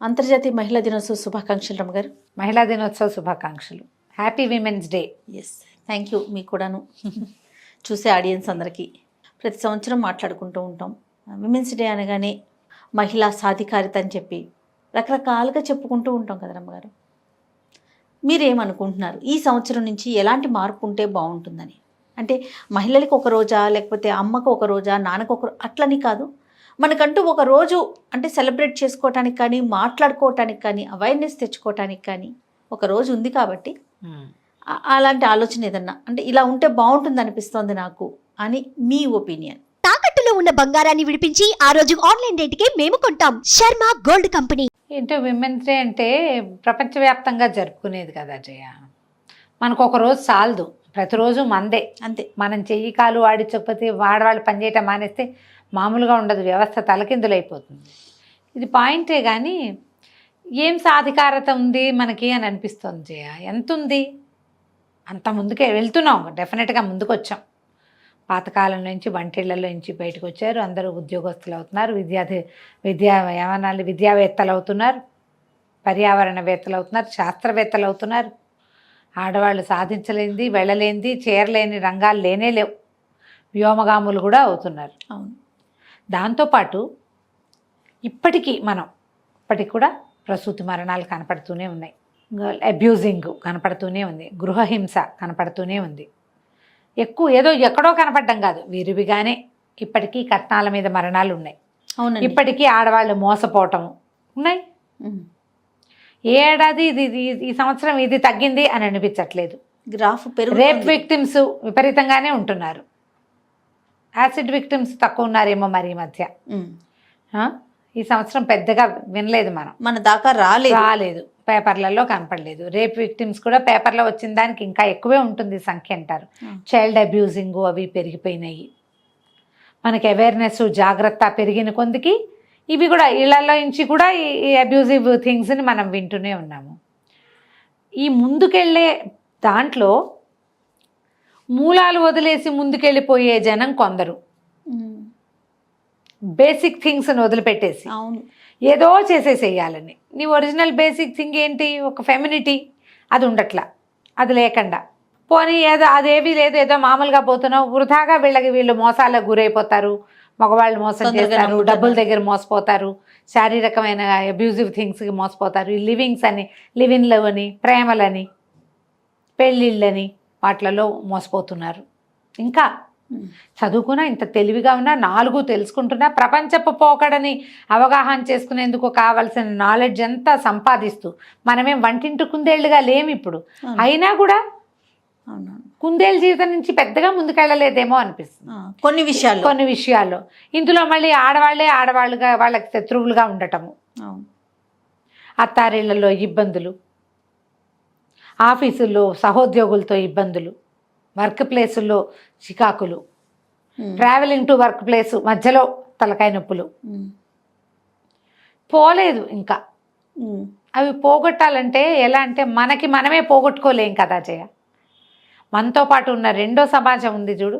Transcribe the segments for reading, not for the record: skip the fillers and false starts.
అంతర్జాతీయ మహిళా దినోత్సవ శుభాకాంక్షలు రమ్మగారు. మహిళా దినోత్సవ శుభాకాంక్షలు. Happy women's day. Yes, thank you. మీకు కూడాను. చూసే ఆడియన్స్ అందరికీ ప్రతి సంవత్సరం మాట్లాడుకుంటూ ఉంటాం. విమెన్స్ డే అనగానే మహిళా సాధికారిత అని చెప్పి రకరకాలుగా చెప్పుకుంటూ ఉంటాం కదా రమ్మగారు. మీరేమనుకుంటున్నారు, ఈ సంవత్సరం నుంచి ఎలాంటి మార్పు ఉంటే బాగుంటుందని? అంటే మహిళలకు ఒక రోజా, లేకపోతే అమ్మకు ఒక రోజా, నాన్నకు ఒక అట్లని కాదు, మనకంటూ ఒక రోజు అంటే సెలబ్రేట్ చేసుకోవటానికి కానీ, మాట్లాడుకోవటానికి కానీ, అవేర్నెస్ తెచ్చుకోవటానికి కానీ ఒక రోజు ఉంది కాబట్టి అలాంటి ఆలోచన ఏదన్నా అంటే ఇలా ఉంటే బాగుంటుంది అనిపిస్తోంది నాకు అని మీ ఒపీనియన్? తాకట్టులో ఉన్న బంగారాన్ని విడిపించి ఆ రోజు ఆన్లైన్ రేటుకే మేము కొంటాం. Sharma gold company. ఏంటో విమెన్స్ డే అంటే ప్రపంచవ్యాప్తంగా జరుపుకునేది కదా జయ. మనకు ఒక రోజు చాలదు, ప్రతిరోజు మందే అంతే. మనం చెయ్యి కాలు ఆడించకపోతే వాడవాళ్ళు పనిచేయటం మానేస్తే మామూలుగా ఉండదు, వ్యవస్థ తలకిందులైపోతుంది. ఇది పాయింటే కానీ ఏం సాధికారత ఉంది మనకి అని అనిపిస్తుంది జయ. ఎంత ఉంది, అంత ముందుకే వెళ్తున్నాం, డెఫినెట్గా ముందుకు వచ్చాం. పాతకాలం నుంచి వంటిళ్లలో నుంచి బయటకు వచ్చారు, అందరూ ఉద్యోగస్తులు అవుతున్నారు, విద్యావేత్తలు అవుతున్నారు, పర్యావరణవేత్తలు అవుతున్నారు, శాస్త్రవేత్తలు అవుతున్నారు. ఆడవాళ్ళు సాధించలేనిది, వెళ్ళలేనిది, చేరలేని రంగాలు లేనే లేవు. వ్యోమగాములు కూడా అవుతున్నారు. అవును. దాంతోపాటు ఇప్పటికీ కూడా ప్రసూతి మరణాలు కనపడుతూనే ఉన్నాయి, అబ్యూజింగ్ కనపడుతూనే ఉంది, గృహహింస కనపడుతూనే ఉంది. ఏదో ఎక్కడో కనపడడం కాదు, విరివిగానే ఇప్పటికీ కట్నాల మీద మరణాలు ఉన్నాయి. అవును. ఇప్పటికీ ఆడవాళ్ళు మోసపోవటం ఉన్నాయి. ఏ ఏడాది ఈ సంవత్సరం ఇది తగ్గింది అని అనిపించట్లేదు. గ్రాఫ్ రేప్ విక్టిమ్స్ విపరీతంగానే ఉంటున్నారు, యాసిడ్ విక్టిమ్స్ తక్కువ ఉన్నారేమో మరి ఈ మధ్య. ఈ సంవత్సరం పెద్దగా వినలేదు, మన దాకా రాలేదు, పేపర్లలో కనపడలేదు. రేప్ విక్టిమ్స్ కూడా పేపర్లో వచ్చిన దానికి ఇంకా ఎక్కువే ఉంటుంది సంఖ్య అంటారు. చైల్డ్ అబ్యూజింగ్ అవి పెరిగిపోయినాయి. మనకి అవేర్నెస్ జాగ్రత్త పెరిగిన కొందికి ఇవి కూడా ఇళ్లలో నుంచి కూడా ఈ అబ్యూజివ్ థింగ్స్ని మనం వింటూనే ఉన్నాము. ఈ ముందుకెళ్ళే దాంట్లో మూలాలు వదిలేసి ముందుకెళ్ళిపోయే జనం కొందరు, బేసిక్ థింగ్స్ని వదిలిపెట్టేసి అవును ఏదో చేసేసేయాలని. నీ ఒరిజినల్ బేసిక్ థింగ్ ఏంటి, ఒక ఫెమినిటీ, అది ఉండట్లా. అది లేకుండా పోనీ అదేవి లేదు, ఏదో మామూలుగా పోతున్నావు, వృధాగా వీళ్ళు మోసాలకు గురైపోతారు. మగవాళ్ళు మోసం చేస్తారు, డబ్బుల దగ్గర మోసపోతారు, శారీరకమైన అబ్యూజివ్ థింగ్స్కి మోసపోతారు. ఈ లివింగ్స్ అని, లివ్ ఇన్ లవ్ అని, ప్రేమలని, పెళ్ళిళ్ళని వాటిలలో మోసపోతున్నారు. ఇంకా చదువుకున్నా, ఇంత తెలివిగా ఉన్నా, 4 తెలుసుకుంటున్నా, ప్రపంచపు పోకడని అవగాహన చేసుకునేందుకు కావలసిన నాలెడ్జ్ అంతా సంపాదిస్తూ మనమేం వంటింటి కుందేళ్ళుగా లేము ఇప్పుడు. అయినా కూడా కుందేళ్ళ జీవితం నుంచి పెద్దగా ముందుకెళ్ళలేదేమో అనిపిస్తుంది కొన్ని విషయాల్లో. ఇందులో మళ్ళీ ఆడవాళ్ళుగా వాళ్ళకి శత్రువులుగా ఉండటము, అత్తారిళ్లలో ఇబ్బందులు, ఆఫీసుల్లో సహోద్యోగులతో ఇబ్బందులు, వర్క్ ప్లేసుల్లో చికాకులు, ట్రావెలింగ్ టు వర్క్ ప్లేస్ మధ్యలో తలకాయ నొప్పులు పోలేదు. ఇంకా అవి పోగొట్టాలంటే ఎలా అంటే మనమే పోగొట్టుకోలేం కదా జయ. మనతో పాటు ఉన్న రెండో సమాజం ఉంది చూడు,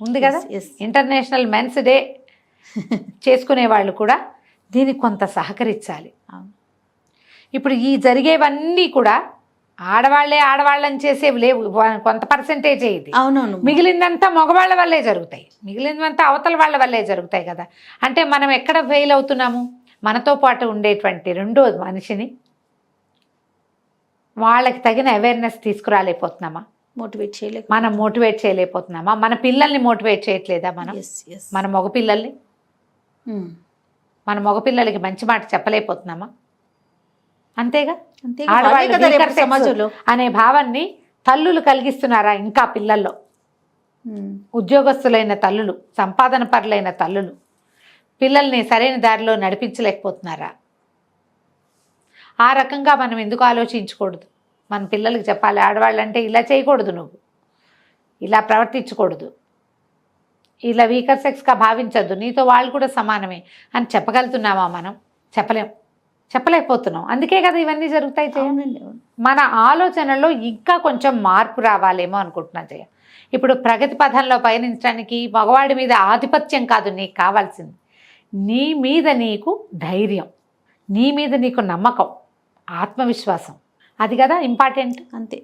ఉంది కదా. ఇంటర్నేషనల్ మెన్స్ డే చేసుకునే వాళ్ళు కూడా దీనికి కొంత సహకరించాలి. ఇప్పుడు ఈ జరిగేవన్నీ కూడా ఆడవాళ్ళని చేసేవి లేవు, కొంత పర్సెంటేజ్ ఇది. అవునవును. మిగిలిందంతా మగవాళ్ళ వల్లే జరుగుతాయి, మిగిలిందంతా అవతల వాళ్ళ వల్లే జరుగుతాయి కదా. అంటే మనం ఎక్కడ ఫెయిల్ అవుతున్నాము, మనతో పాటు ఉండేటువంటి రెండో మనిషిని వాళ్ళకి తగిన అవేర్నెస్ తీసుకురాలేకపోతున్నామా, మనం మోటివేట్ చేయలేకపోతున్నామా, మన పిల్లల్ని మోటివేట్ చేయట్లేదా మన మగపిల్లలకి మంచి మాట చెప్పలేకపోతున్నామా? అంతేగా. సమాజంలో అనే భావాన్ని తల్లులు కలిగిస్తున్నారా ఇంకా పిల్లల్లో? ఉద్యోగస్తులైన తల్లులు, సంపాదన పరులైన తల్లులు పిల్లల్ని సరైన దారిలో నడిపించలేకపోతున్నారా? ఆ రకంగా మనం ఎందుకు ఆలోచించకూడదు? మన పిల్లలకి చెప్పాలి, ఆడవాళ్ళంటే ఇలా చేయకూడదు, నువ్వు ఇలా ప్రవర్తించకూడదు, ఇలా వీకర్ సెక్స్గా భావించద్దు, నీతో వాళ్ళు కూడా సమానమే అని చెప్పగలుగుతున్నామా? మనం చెప్పలేకపోతున్నాం. అందుకే కదా ఇవన్నీ జరుగుతాయి జయ. మన ఆలోచనలో ఇంకా కొంచెం మార్పు రావాలేమో అనుకుంటున్నా జయ. ఇప్పుడు ప్రగతి పథంలో పయనించడానికి మగవాడి మీద ఆధిపత్యం కాదు నీకు కావాల్సింది, నీ మీద నీకు ధైర్యం, నీ మీద నీకు నమ్మకం, ఆత్మవిశ్వాసం, అది కదా ఇంపార్టెంట్. అంతే.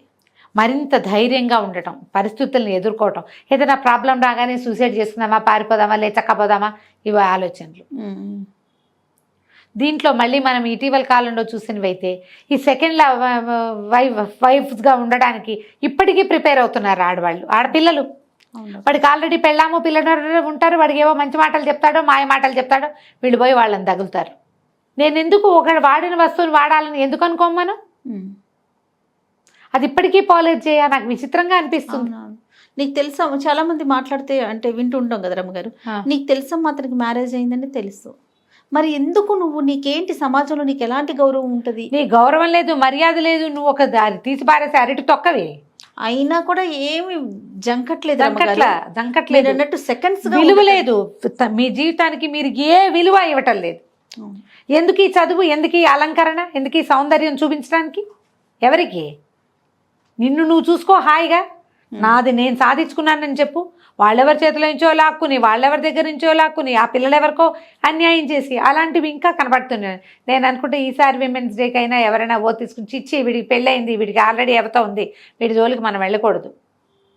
మరింత ధైర్యంగా ఉండటం, పరిస్థితులను ఎదుర్కోవటం. ఏదైనా ప్రాబ్లం రాగానే సూసైడ్ చేసుకుందామా, పారిపోదామా, లేచక్కపోదామా, ఇవి ఆలోచనలు. దీంట్లో మళ్ళీ మనం ఇటీవల కాలంలో చూసినవైతే ఈ సెకండ్ వైఫ్గా ఉండడానికి ఇప్పటికీ ప్రిపేర్ అవుతున్నారు ఆడవాళ్ళు, ఆడపిల్లలు. వాడికి ఆల్రెడీ పెళ్ళాము పిల్లలు ఉంటారు, వాడికి ఏవో మంచి మాటలు చెప్తాడో మాయ మాటలు చెప్తాడో, వీళ్ళు పోయి వాళ్ళని తగులుతారు. నేను ఎందుకు ఒక వాడిన వస్తువుని వాడాలని ఎందుకు అనుకోమను? అది ఇప్పటికీ పాలేజ్ చేయ, నాకు విచిత్రంగా అనిపిస్తుంది. నీకు తెలుసా, చాలా మంది మాట్లాడితే అంటే వింటూ ఉంటాం కదా రమ్మగారు, నీకు తెలుసమ్మా అతనికి మ్యారేజ్ అయిందని తెలుసు, మరి ఎందుకు నువ్వు, నీకేంటి సమాజంలో నీకు ఎలాంటి గౌరవం ఉంటుంది? నీ గౌరవం లేదు, మర్యాద లేదు, నువ్వు ఒక దారి తీసి పారేసి అరటి తొక్కవి, అయినా కూడా ఏమి జంకట్లేదు అన్నట్టు, సెకండ్స్ విలువ లేదు మీ జీవితానికి, మీరు ఏ విలువ ఇవ్వటం లేదు. ఎందుకు ఈ చదువు, ఎందుకు ఈ అలంకరణ, ఎందుకు ఈ సౌందర్యం చూపించడానికి? ఎవరికి? నిన్ను నువ్వు చూసుకో హాయిగా, నాది నేను సాధించుకున్నానని చెప్పు. వాళ్ళెవరి చేతిలో నుంచో లాక్కుని, వాళ్ళెవరి దగ్గర నుంచో లాక్కుని, ఆ పిల్లలు ఎవరికో అన్యాయం చేసి అలాంటివి ఇంకా కనబడుతున్నాయి. నేను అనుకుంటే ఈసారి విమెన్స్ డేకి అయినా ఎవరైనా ఓ తీసుకుని చిచ్చి వీడికి పెళ్ళయింది, వీడికి ఆల్రెడీ ఎవరితో ఉంది, వీడి జోలికి మనం వెళ్ళకూడదు.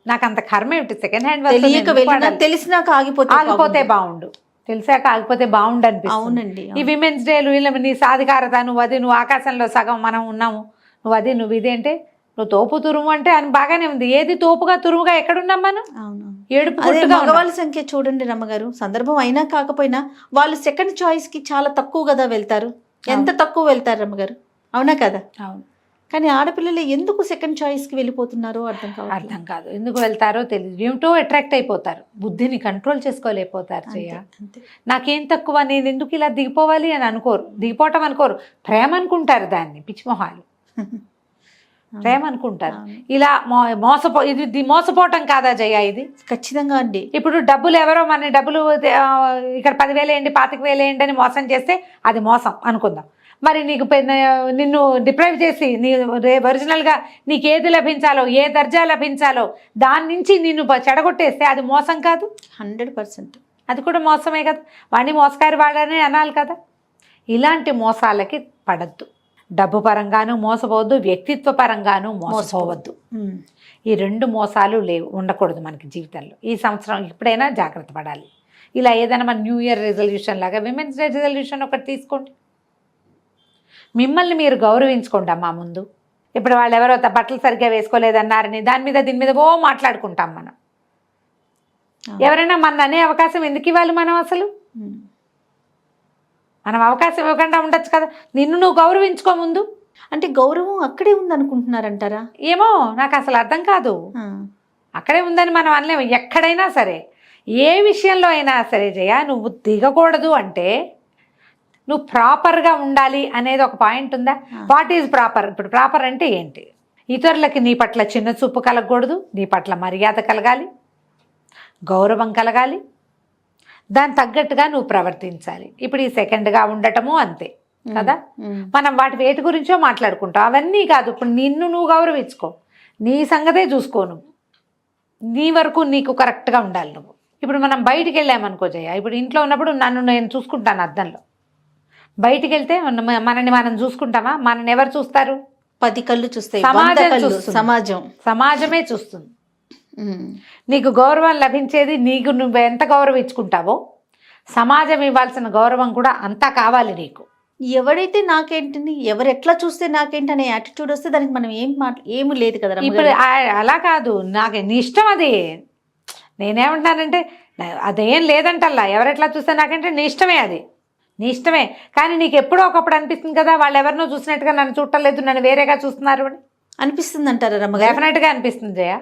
నాకు అంత కర్మ ఏమిటి? సెకండ్ హ్యాండ్ తెలిసినాక ఆగిపోతే బాగుండు, తెలిసాక ఆగిపోతే బాగుండు అనిపిస్తుంది. ఈ విమెన్స్ డేలు వీళ్ళ నీ సాధికారత, నువ్వు ఆకాశంలో సగం మనం ఉన్నాము, నువ్వు ఇది అంటే నువ్వు తోపు తురుము అంటే అని బాగానే ఉంది. ఏది తోపుగా తురుముగా ఎక్కడున్నాం మనం? ఏడుపు. మగవాళ్ళ సంఖ్య చూడండి రమ్మగారు, సందర్భం అయినా కాకపోయినా వాళ్ళు సెకండ్ చాయిస్ కి చాలా తక్కువ కదా వెళ్తారు. ఎంత తక్కువ వెళ్తారు రమ్మగారు, అవునా కదా? అవును. కానీ ఆడపిల్లలు ఎందుకు సెకండ్ చాయిస్ కి వెళ్ళిపోతున్నారో అర్థం కాదు. ఎందుకు వెళ్తారో తెలియదు, ఏమిటో అట్రాక్ట్ అయిపోతారు, బుద్ధిని కంట్రోల్ చేసుకోలేకపోతారు. నాకేం తక్కువ, నేను ఎందుకు ఇలా దిగిపోవాలి అని అనుకోరు, దిగిపోవటం అనుకోరు, ప్రేమ అనుకుంటారు దాన్ని, పిచ్చిమొహాలు. ప్రేమ అనుకుంటారు. ఇలా ఇది మోసపోవటం కాదా జయ? ఇది ఖచ్చితంగా అండి. ఇప్పుడు డబ్బులు ఎవరో మన డబ్బులు ఇక్కడ 10,000 వేయండి, 25,000 వేయండి అని మోసం చేస్తే అది మోసం అనుకుందాం. మరి నిన్ను డిప్రైవ్ చేసి ఒరిజినల్గా నీకు ఏది లభించాలో, ఏ దర్జా లభించాలో దాని నుంచి నిన్ను చెడగొట్టేస్తే అది మోసం కాదు? 100% అది కూడా మోసమే కదా. వాడిని మోసకారి వాడనే అనాలి కదా. ఇలాంటి మోసాలకి పడద్దు. డబ్బు పరంగాను మోసపోవద్దు, వ్యక్తిత్వ పరంగాను మోసపోవద్దు. ఈ 2 మోసాలు ఉండకూడదు మనకి జీవితంలో. ఈ సంవత్సరం ఎప్పుడైనా జాగ్రత్త పడాలి. ఇలా ఏదైనా మన న్యూ ఇయర్ రిజల్యూషన్ లాగా విమెన్స్ డే రిజల్యూషన్ ఒకటి తీసుకోండి. మిమ్మల్ని మీరు గౌరవించుకోండి అమ్మా. ముందు ఇప్పుడు వాళ్ళు ఎవరో బట్టలు సరిగ్గా వేసుకోలేదన్నారని దీని మీద మాట్లాడుకుంటాం మనం. ఎవరైనా మన అనే అవకాశం ఎందుకు ఇవ్వాలి మనం? అసలు మనం అవకాశం ఇవ్వకుండా ఉండొచ్చు కదా. నిన్ను నువ్వు గౌరవించుకో ముందు. అంటే గౌరవం అక్కడే ఉందనుకుంటున్నారంటారా? ఏమో నాకు అసలు అర్థం కాదు. అక్కడే ఉందని మనం అనలేము. ఎక్కడైనా సరే, ఏ విషయంలో అయినా సరే జయ, నువ్వు దిగకూడదు అంటే నువ్వు ప్రాపర్గా ఉండాలి అనేది ఒక పాయింట్ ఉందా? What is proper? ఇప్పుడు ప్రాపర్ అంటే ఏంటి? ఇతరులకి నీ పట్ల చిన్న చూపు కలగకూడదు, నీ పట్ల మర్యాద కలగాలి, గౌరవం కలగాలి, దాని తగ్గట్టుగా నువ్వు ప్రవర్తించాలి. ఇప్పుడు ఈ సెకండ్గా ఉండటము అంతే కదా. మనం వేటి గురించో మాట్లాడుకుంటాం, అవన్నీ కాదు. ఇప్పుడు నిన్ను నువ్వు గౌరవించుకో, నీ సంగతే చూసుకో, నువ్వు నీ వరకు నీకు కరెక్ట్గా ఉండాలి నువ్వు. ఇప్పుడు మనం బయటికి వెళ్ళామనుకో జయ, ఇప్పుడు ఇంట్లో ఉన్నప్పుడు నన్ను నేను చూసుకుంటాను అద్దంలో. బయటికి వెళ్తే మనని మనం చూసుకుంటామా? మనని ఎవరు చూస్తారు? 10 కళ్ళు చూస్తాయి, సమాజమే చూస్తుంది. నీకు గౌరవం లభించేది నీకు నువ్వు ఎంత గౌరవించుకుంటావో సమాజం ఇవ్వాల్సిన గౌరవం కూడా అంతా కావాలి నీకు. ఎవరైతే నాకేంటి, ఎవరు ఎట్లా చూస్తే నాకేంటి అనే యాటిట్యూడ్ వస్తే దానికి మనం ఏమి లేదు కదా. ఇప్పుడు అలా కాదు, నాకు నీ ఇష్టం అది. నేనేమంటానంటే అదేం లేదంటల్లా, ఎవరెట్లా చూస్తే నాకంటే నీ ఇష్టమే, అది నీ ఇష్టమే. కానీ నీకు ఎప్పుడో ఒకప్పుడు అనిపిస్తుంది కదా, వాళ్ళు ఎవరినో చూసినట్టుగా నన్ను చూడలేదు, నన్ను వేరేగా చూస్తున్నారు అని అనిపిస్తుంది అంటారా రమ్మ? డెఫినెట్గా అనిపిస్తుంది జయ,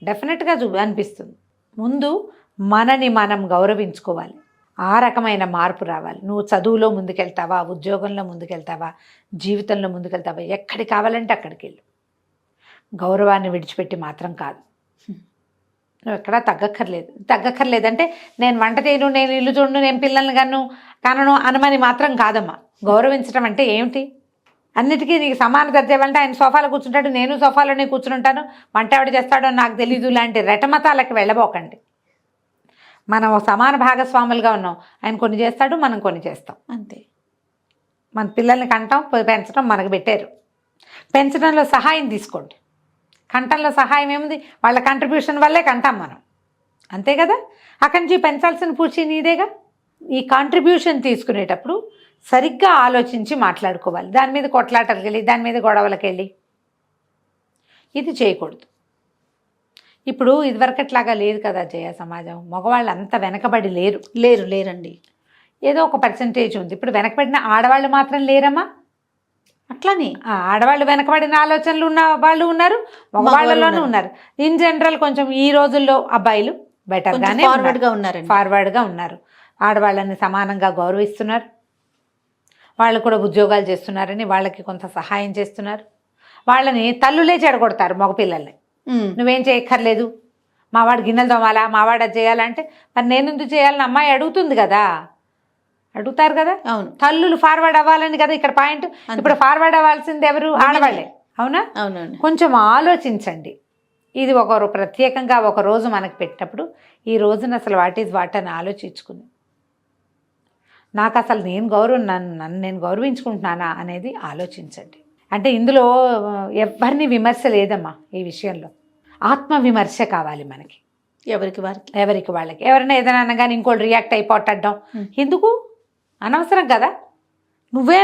డెఫినెట్గా అనిపిస్తుంది. ముందు మనని మనం గౌరవించుకోవాలి, ఆ రకమైన మార్పు రావాలి. నువ్వు చదువులో ముందుకెళ్తావా, ఉద్యోగంలో ముందుకెళ్తావా, జీవితంలో ముందుకెళ్తావా, ఎక్కడికి కావాలంటే అక్కడికి వెళ్ళు. గౌరవాన్ని విడిచిపెట్టి మాత్రం కాదు. నువ్వు ఎక్కడా తగ్గక్కర్లేదంటే నేను వంట చేయను, నేను ఇల్లు చూడను, నేను పిల్లల్ని కనను అనమని మాత్రం కాదమ్మా. గౌరవించడం అంటే ఏమిటి? అన్నిటికీ నీకు సమాన దర్జాలంటే ఆయన సోఫాలో కూర్చుంటాడు, నేను సోఫాలోనే కూర్చుంటాను, వంట ఎవడు చేస్తాడో నాకు తెలీదు లాంటి రెటమతాలకి వెళ్ళబోకండి. మనం ఒక సమాన భాగస్వాములుగా ఉన్నాం. ఆయన కొన్ని చేస్తాడు, మనం కొన్ని చేస్తాం. అంతే. మన పిల్లల్ని కంటాం, పెంచడం మనకు పెట్టారు. పెంచడంలో సహాయం తీసుకోండి. కంటంలో సహాయం ఏముంది? వాళ్ళ కంట్రిబ్యూషన్ వల్లే కంటాం మనం, అంతే కదా. అక్కడి నుంచి పెంచాల్సిన పూచి నీదేగా. ఈ కాంట్రిబ్యూషన్ తీసుకునేటప్పుడు సరిగ్గా ఆలోచించి మాట్లాడుకోవాలి. దాని మీద కొట్లాటలకు వెళ్ళి, దాని మీద గొడవలకు వెళ్ళి ఇది చేయకూడదు. ఇప్పుడు ఇదివరకట్లాగా లేదు కదా జయ సమాజం. మగవాళ్ళు అంత వెనకబడి లేరండి. ఏదో ఒక పర్సంటేజ్ ఉంది. ఇప్పుడు వెనకబడిన ఆడవాళ్ళు మాత్రం లేరమ్మా. అట్లానే ఆడవాళ్ళు వెనకబడిన ఆలోచనలు ఉన్న వాళ్ళు ఉన్నారు, మగవాళ్ళలోనూ ఉన్నారు. ఇన్ జనరల్ కొంచెం ఈ రోజుల్లో అబ్బాయిలు బెటర్గానే ఫార్వర్డ్గా ఉన్నారు. ఆడవాళ్ళని సమానంగా గౌరవిస్తున్నారు. వాళ్ళు కూడా ఉద్యోగాలు చేస్తున్నారని వాళ్ళకి కొంత సహాయం చేస్తున్నారు. వాళ్ళని తల్లులే చెడగొడతారు మగపిల్లల్ని. నువ్వేం చేయక్కర్లేదు, మావాడు గిన్నెలు తోమాలా, మావాడు అది చేయాలంటే మరి నేను ఎందుకు చేయాలని అమ్మాయి అడుగుతుంది కదా, అడుగుతారు కదా. అవును, తల్లులు ఫార్వర్డ్ అవ్వాలని కదా ఇక్కడ పాయింట్. ఇప్పుడు ఫార్వర్డ్ అవ్వాల్సింది ఎవరు? ఆడవాళ్ళే. అవునా? అవునవును. కొంచెం ఆలోచించండి. ఇది ఒకరు ప్రత్యేకంగా ఒక రోజు మనకు పెట్టినప్పుడు ఈ రోజున అసలు వాట్ ఈజ్ వాట్ అని ఆలోచించుకుని, నాకు అసలు నన్ను నేను గౌరవించుకుంటున్నానా అనేది ఆలోచించండి. అంటే ఇందులో ఎవరిని విమర్శ లేదమ్మా. ఈ విషయంలో ఆత్మవిమర్శ కావాలి మనకి. ఎవరికి వాళ్ళకి. ఎవరైనా ఏదైనా అనగానే ఇంకోటి రియాక్ట్ అయిపోట్టడం ఎందుకు? అనవసరం కదా. నువ్వే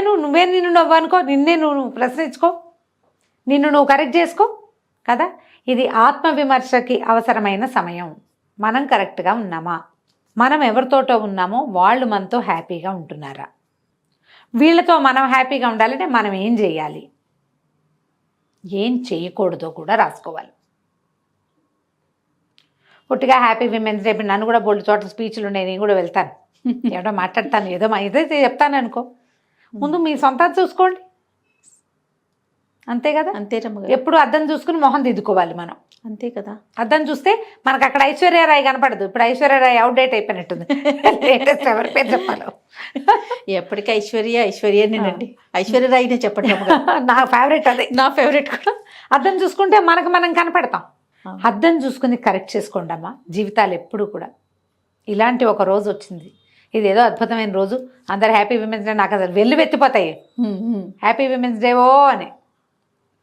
నిన్ను నువ్వు అనుకో, నిన్నే నువ్వు ప్రశ్నించుకో, నిన్ను నువ్వు కరెక్ట్ చేసుకో కదా. ఇది ఆత్మవిమర్శకి అవసరమైన సమయం. మనం కరెక్ట్గా ఉన్నామా? మనం ఎవరితోటో ఉన్నామో వాళ్ళు మనతో హ్యాపీగా ఉంటున్నారా? వీళ్ళతో మనం హ్యాపీగా ఉండాలంటే మనం ఏం చేయాలి, ఏం చేయకూడదో కూడా రాసుకోవాలి. పుట్టిగా హ్యాపీ విమెన్స్ డే. నన్ను కూడా బోల్డ్ చోట్ల స్పీచ్లు ఉన్నాయి, నేను కూడా వెళ్తాను, ఏదో మాట్లాడతాను, ఏదైతే చెప్తాను అనుకో. ముందు మీ సొంత చూసుకోండి, అంతే కదా. అంతే. ఎప్పుడు అద్దం చూసుకుని మొహం దిద్దుకోవాలి మనం, అంతే కదా. అద్దం చూస్తే మనకు అక్కడ ఐశ్వర్యరాయ్ కనపడదు. ఇప్పుడు ఐశ్వర్యరాయ్ అవుట్డేట్ అయిపోయినట్టుంది. లేటెస్ట్ ఎవరి పేరు చెప్పాలో ఎప్పటికీ ఐశ్వర్యనేనండి. ఐశ్వర్యరాయ్నే చెప్పండి. నా ఫేవరెట్ అదే, నా ఫేవరెట్ కూడా. అద్దం చూసుకుంటే మనం కనపడతాం. అద్దం చూసుకుని కరెక్ట్ చేసుకోండి అమ్మా. జీవితాలు ఎప్పుడు కూడా ఇలాంటి ఒక రోజు వచ్చింది, ఇది ఏదో అద్భుతమైన రోజు, అందరు హ్యాపీ విమెన్స్ డే. నాకు అసలు వెత్తిపోతాయి హ్యాపీ విమెన్స్ డే ఓ అని.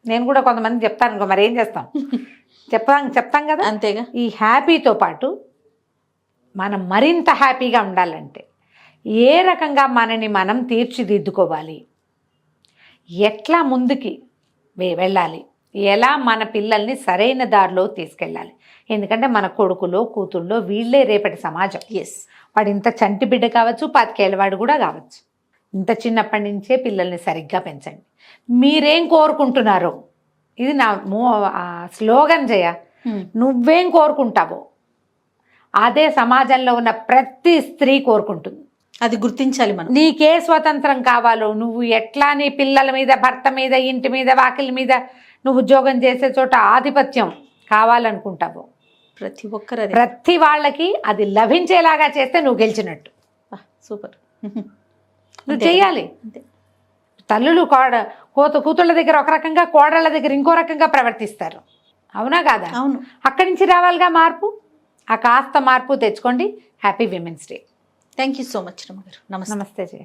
నేను కూడా కొంతమంది చెప్తాను అనుకో, మరి ఏం చేస్తాం, చెప్తాం కదా. అంతేగా. ఈ హ్యాపీతో పాటు మనం మరింత హ్యాపీగా ఉండాలంటే ఏ రకంగా మనని మనం తీర్చిదిద్దుకోవాలి, ఎట్లా ముందుకి వెళ్ళాలి, ఎలా మన పిల్లల్ని సరైన దారిలో తీసుకెళ్ళాలి. ఎందుకంటే మన కొడుకులో కూతుళ్ళో వీళ్ళే రేపటి సమాజం. వాడు ఇంత చంటి బిడ్డ కావచ్చు, 10 ఏళ్ళవాడు కూడా కావచ్చు. ఇంత చిన్నప్పటి నుంచే పిల్లల్ని సరిగ్గా పెంచండి. మీరేం కోరుకుంటున్నారో, ఇది నా స్లోగన్ జయ. నువ్వేం కోరుకుంటావో అదే సమాజంలో ఉన్న ప్రతి స్త్రీ కోరుకుంటుంది. అది గుర్తించాలి మనం. నీకే స్వతంత్రం కావాలో, నువ్వు ఎట్లా నీ పిల్లల మీద, భర్త మీద, ఇంటి మీద, వాకిలి మీద, నువ్వు ఉద్యోగం చేసే చోట ఆధిపత్యం కావాలనుకుంటావు, ప్రతి వాళ్ళకి అది లభించేలాగా చేస్తే నువ్వు గెలిచినట్టు. సూపర్. నువ్వు చెయ్యాలి. తల్లులు కూతుళ్ళ దగ్గర ఒక రకంగా, కోడళ్ళ దగ్గర ఇంకో రకంగా ప్రవర్తిస్తారు. అవునా కాదా? అవును. అక్కడి నుంచి రావాలిగా మార్పు. ఆ కాస్త మార్పు తెచ్చుకోండి. Happy women's day. Thank you so much రమ్మ గారు. నమస్తే. నమస్తే జయ.